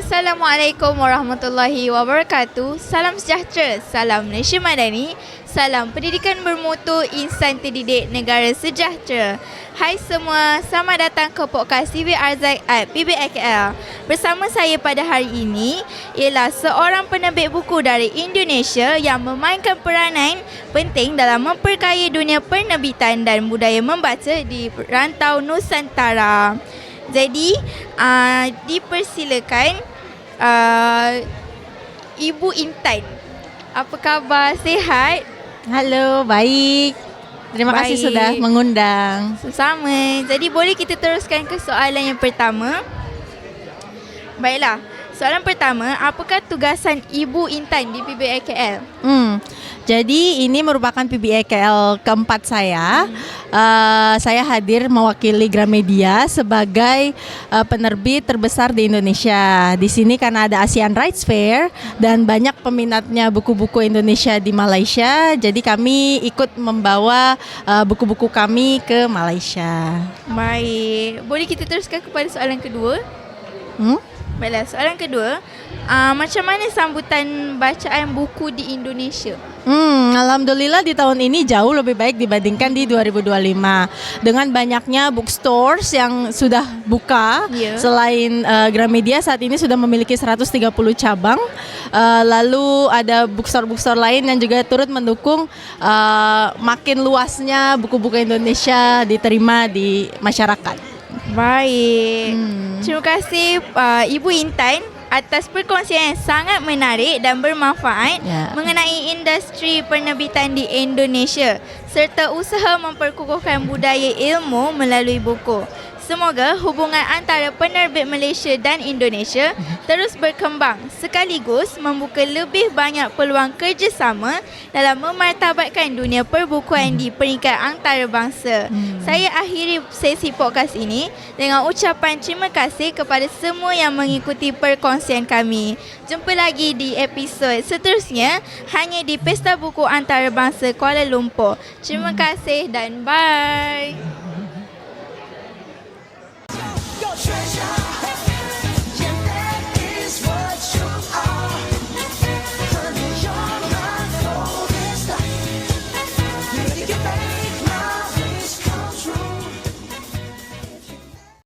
Assalamualaikum warahmatullahi wabarakatuh. Salam sejahtera, salam Malaysia Madani, salam pendidikan bermutu, insan terdidik, negara sejahtera. Hai semua, selamat datang ke podcast TV Arzai at PBAKL. Bersama saya pada hari ini ialah seorang penerbit buku dari Indonesia yang memainkan peranan penting dalam memperkaya dunia penerbitan dan budaya membaca di rantau Nusantara. Jadi, dipersilakan Ibu Intan. Apa khabar? Sihat? Halo, baik. Terima kasih sudah mengundang. Sama. Jadi boleh kita teruskan ke soalan yang pertama. Baiklah. Soalan pertama, apakah tugasan Ibu Intan di PBAKL? Jadi ini merupakan PBAKL keempat saya. Saya hadir mewakili Gramedia sebagai penerbit terbesar di Indonesia. Di sini karena ada Asian Rights Fair dan banyak peminatnya buku-buku Indonesia di Malaysia. Jadi kami ikut membawa buku-buku kami ke Malaysia. Baik. Boleh kita teruskan kepada soalan kedua? Baiklah, soalan kedua, macam mana sambutan bacaan buku di Indonesia? Alhamdulillah di tahun ini jauh lebih baik dibandingkan di 2025. Dengan banyaknya bookstores yang sudah buka, selain Gramedia saat ini sudah memiliki 130 cabang. Lalu ada bookstore-bookstore lain yang juga turut mendukung makin luasnya buku-buku Indonesia diterima di masyarakat. Baik. Terima kasih Ibu Intan atas perkongsian yang sangat menarik dan bermanfaat mengenai industri penerbitan di Indonesia serta usaha memperkukuhkan budaya ilmu melalui buku. Semoga hubungan antara penerbit Malaysia dan Indonesia terus berkembang sekaligus membuka lebih banyak peluang kerjasama dalam memartabatkan dunia perbukuan di peringkat antarabangsa. Saya akhiri sesi podcast ini dengan ucapan terima kasih kepada semua yang mengikuti perkongsian kami. Jumpa lagi di episod seterusnya hanya di Pesta Buku Antarabangsa Kuala Lumpur. Terima kasih dan bye. treasure